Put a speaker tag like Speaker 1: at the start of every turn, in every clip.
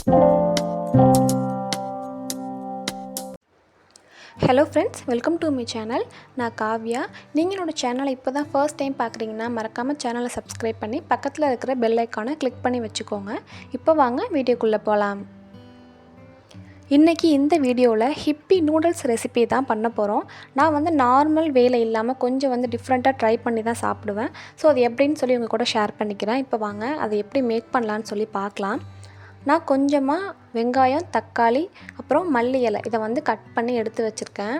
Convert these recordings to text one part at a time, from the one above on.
Speaker 1: Hello friends, welcome to my channel. நான் காவ்யா. நீங்கள் என்னோடய சேனலை இப்போ தான் ஃபர்ஸ்ட் டைம் பார்க்குறீங்கன்னா மறக்காமல் சேனலை சப்ஸ்கிரைப் பண்ணி பக்கத்தில் இருக்கிற பெல் ஐக்கானை கிளிக் பண்ணி வச்சுக்கோங்க. இப்போ வாங்க வீடியோக்குள்ளே போகலாம். இன்றைக்கி இந்த வீடியோவில் ஹிப்பி நூடுல்ஸ் ரெசிபி தான் பண்ண போகிறோம். நான் வந்து நார்மல் வேலை இல்லாமல் கொஞ்சம் டிஃப்ரெண்ட்டாக ட்ரை பண்ணி தான் சாப்பிடுவேன். ஸோ அது எப்படின்னு சொல்லி உங்கள் கூட ஷேர் பண்ணிக்கிறேன். இப்போ வாங்க அதை எப்படி மேக் பண்ணலான்னு சொல்லி பார்க்கலாம். நான் கொஞ்சமாக வெங்காயம், தக்காளி, அப்புறம் மல்லி இலை இதை கட் பண்ணி எடுத்து வச்சுருக்கேன்.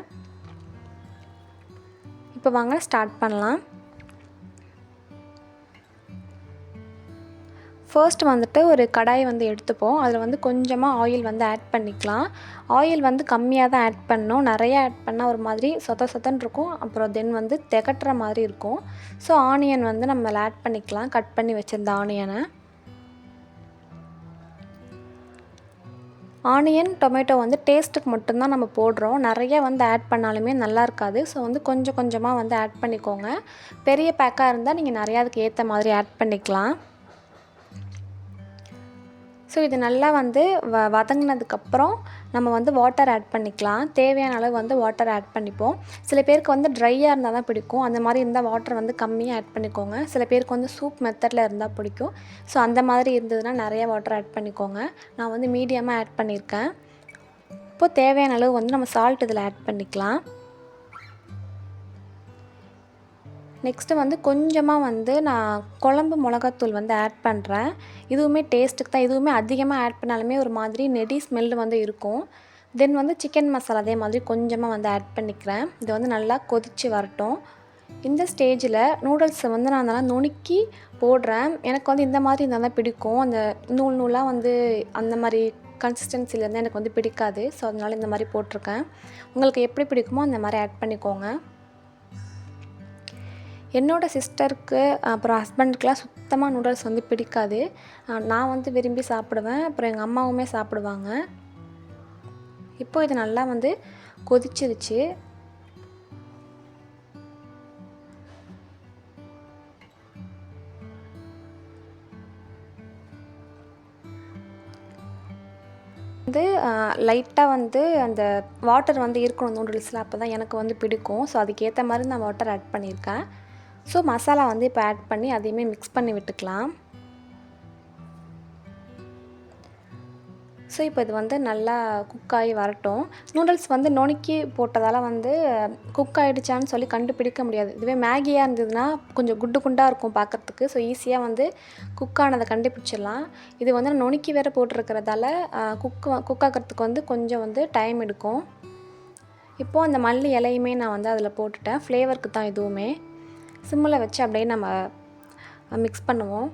Speaker 1: இப்போ வாங்க ஸ்டார்ட் பண்ணலாம். ஃபர்ஸ்ட் ஒரு கடாய் எடுத்துப்போம். அதில் கொஞ்சமாக ஆயில் ஆட் பண்ணிக்கலாம். ஆயில் கம்மியாக தான் ஆட் பண்ணணும். நிறையா ஆட் பண்ணால் ஒரு மாதிரி சொத்தன்னு இருக்கும். அப்புறம் தென் திகட்டுற மாதிரி இருக்கும். ஸோ ஆனியன் நம்ம ஆட் பண்ணிக்கலாம். கட் பண்ணி வச்சுருந்த ஆனியன் டொமேட்டோ டேஸ்ட்டுக்கு மட்டும்தான் நம்ம போடுறோம். நிறைய ஆட் பண்ணாலுமே நல்லா இருக்காது. ஸோ கொஞ்சம் கொஞ்சமாக ஆட் பண்ணிக்கோங்க. பெரிய பேக்காக இருந்தால் நீங்கள் நிறையா அதுக்கு ஏற்ற மாதிரி ஆட் பண்ணிக்கலாம். ஸோ இது நல்லா வதங்கினதுக்கப்புறம் நம்ம வாட்டர் ஆட் பண்ணிக்கலாம். தேவையான அளவு வாட்டர் ஆட் பண்ணிப்போம். சில பேருக்கு ட்ரையாக இருந்தால் தான் பிடிக்கும். அந்த மாதிரி இருந்தால் வாட்டர் கம்மியாக ஆட் பண்ணிக்கோங்க. சில பேருக்கு சூப் மெத்தடில் இருந்தால் பிடிக்கும். ஸோ அந்த மாதிரி இருந்ததுன்னா நிறையா வாட்டர் ஆட் பண்ணிக்கோங்க. நான் மீடியமாக ஆட் பண்ணியிருக்கேன். இப்போது தேவையான அளவு நம்ம சால்ட் இதில் ஆட் பண்ணிக்கலாம். நெக்ஸ்ட்டு கொஞ்சமாக நான் குழம்பு மிளகாத்தூள் ஆட் பண்ணுறேன். இதுவுமே டேஸ்ட்டுக்கு தான். இதுவுமே அதிகமாக ஆட் பண்ணாலுமே ஒரு மாதிரி நெடி ஸ்மெல்லு இருக்கும். தென் சிக்கன் மசாலா அதே மாதிரி கொஞ்சமாக ஆட் பண்ணிக்கிறேன். இது நல்லா கொதித்து வரட்டும். இந்த ஸ்டேஜில் நூடுல்ஸை நான் நல்லா நுணுக்கி போடுறேன். எனக்கு இந்த மாதிரி இருந்தால் தான் பிடிக்கும். அந்த நூலாக அந்த மாதிரி கன்சிஸ்டன்சியில் இருந்தால் எனக்கு பிடிக்காது. ஸோ அதனால் இந்த மாதிரி போட்டிருக்கேன். உங்களுக்கு எப்படி பிடிக்குமோ அந்த மாதிரி ஆட் பண்ணிக்கோங்க. என்னோடய சிஸ்டருக்கு அப்புறம் ஹஸ்பண்டுக்கெலாம் சுத்தமாக நூடுல்ஸ் பிடிக்காது. நான் விரும்பி சாப்பிடுவேன். அப்புறம் எங்கள் அம்மாவுமே சாப்பிடுவாங்க. இப்போது இது நல்லா கொதிச்சிருச்சு. லைட்டாக அந்த வாட்டர் இருக்கணும் நூடுல்ஸில். அப்போ தான் எனக்கு பிடிக்கும். ஸோ அதுக்கேற்ற மாதிரி நான் வாட்டர் ஆட் பண்ணியிருக்கேன். ஸோ மசாலா இப்போ ஆட் பண்ணி அதையுமே மிக்ஸ் பண்ணி விட்டுக்கலாம். ஸோ இப்போ இது நல்லா குக் ஆகி வரட்டும். நூடுல்ஸ் நுணுக்கி போட்டதால் குக் ஆகிடுச்சான்னு சொல்லி கண்டுபிடிக்க முடியாது. இதுவே மேகியாக இருந்ததுன்னா கொஞ்சம் குண்டாக இருக்கும் பார்க்குறதுக்கு. ஸோ ஈஸியாக குக் ஆனதை கண்டுபிடிச்சிடலாம். இது நுணுக்கி வேறு போட்டிருக்கிறதால குக் ஆகிறதுக்கு கொஞ்சம் டைம் எடுக்கும். இப்போது அந்த மல்லி இலையுமே நான் அதில் போட்டுட்டேன். ஃப்ளேவருக்கு தான் இதுவுமே. சிம்மில் வச்சு அப்படியே நம்ம மிக்ஸ் பண்ணுவோம்.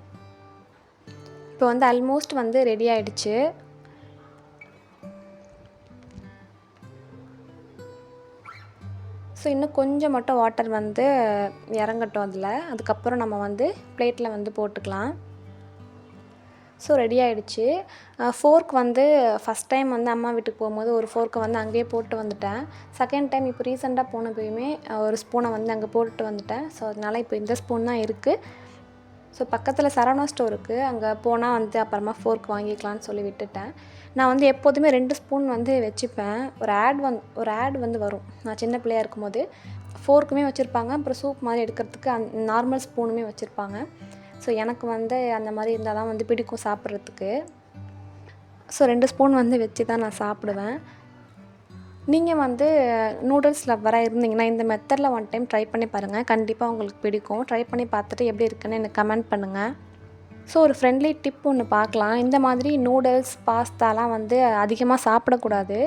Speaker 1: இப்போ ஆல்மோஸ்ட் ரெடி ஆகிடுச்சு. ஸோ இன்னும் கொஞ்சம் மட்டும் வாட்டர் இறங்கட்டும் அதில். அதுக்கப்புறம் நம்ம பிளேட்டில் போட்டுக்கலாம். ஸோ ரெடி ஆகிடுச்சு. ஃபோர்க் ஃபஸ்ட் டைம் அம்மா வீட்டுக்கு போகும்போது ஒரு ஃபோர்க்கை அங்கேயே போட்டு வந்துட்டேன். செகண்ட் டைம் இப்போ ரீசெண்டாக போனப்பயுமே ஒரு ஸ்பூனை அங்கே போட்டுட்டு வந்துட்டேன். ஸோ அதனால் இப்போ இந்த ஸ்பூன் தான் இருக்குது. ஸோ பக்கத்தில் சரவணா ஸ்டோர் இருக்குது. அங்கே போனால் அப்புறமா ஃபோர்க் வாங்கிக்கலான்னு சொல்லி விட்டுட்டேன். நான் எப்போதுமே 2 ஸ்பூன் வச்சுப்பேன். ஒரு ஆட் வரும். நான் சின்ன பிள்ளையாக இருக்கும்போது ஃபோர்க்குமே வச்சுருப்பாங்க. அப்புறம் சூப் மாதிரி எடுக்கிறதுக்கு நார்மல் ஸ்பூனுமே வச்சுருப்பாங்க. ஸோ எனக்கு அந்த மாதிரி இருந்தால் தான் பிடிக்கும் சாப்பிட்றதுக்கு. ஸோ 2 ஸ்பூன் வச்சு தான் நான் சாப்பிடுவேன். நீங்கள் நூடுல்ஸ் லவ்வராக இருந்தீங்கன்னா இந்த மெத்தடில் ஒன் டைம் ட்ரை பண்ணி பாருங்கள். கண்டிப்பாக உங்களுக்கு பிடிக்கும். ட்ரை பண்ணி பார்த்துட்டு எப்படி இருக்குன்னு எனக்கு கமெண்ட் பண்ணுங்கள். ஸோ ஒரு ஃப்ரெண்ட்லி டிப் ஒன்று பார்க்கலாம். இந்த மாதிரி நூடுல்ஸ், பாஸ்தாலாம் அதிகமாக சாப்பிடக்கூடாது.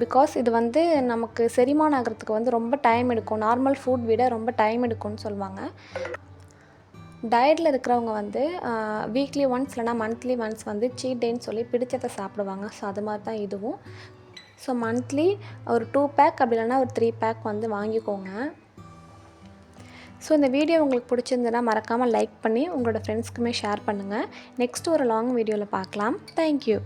Speaker 1: பிகாஸ் இது நமக்கு செரிமானம் ஆகிறதுக்கு ரொம்ப டைம் எடுக்கும். நார்மல் ஃபுட் விட ரொம்ப டைம் எடுக்கும்னு சொல்லுவாங்க. டயட்டில் இருக்கிறவங்க வீக்லி ஒன்ஸ் இல்லைனா மந்த்லி ஒன்ஸ் சீட் டேன்னு சொல்லி பிடிச்சதை சாப்பிடுவாங்க. ஸோ அது மாதிரி தான் இதுவும். ஸோ மந்த்லி ஒரு 2 பேக் அப்படி இல்லைனா ஒரு 3 பேக் வாங்கிக்கோங்க. ஸோ இந்த வீடியோ உங்களுக்கு பிடிச்சிருந்ததுன்னா மறக்காமல் லைக் பண்ணி உங்களோட ஃப்ரெண்ட்ஸ்க்குமே ஷேர் பண்ணுங்கள். நெக்ஸ்ட் ஒரு லாங் வீடியோவில் பார்க்கலாம். தேங்க்யூ.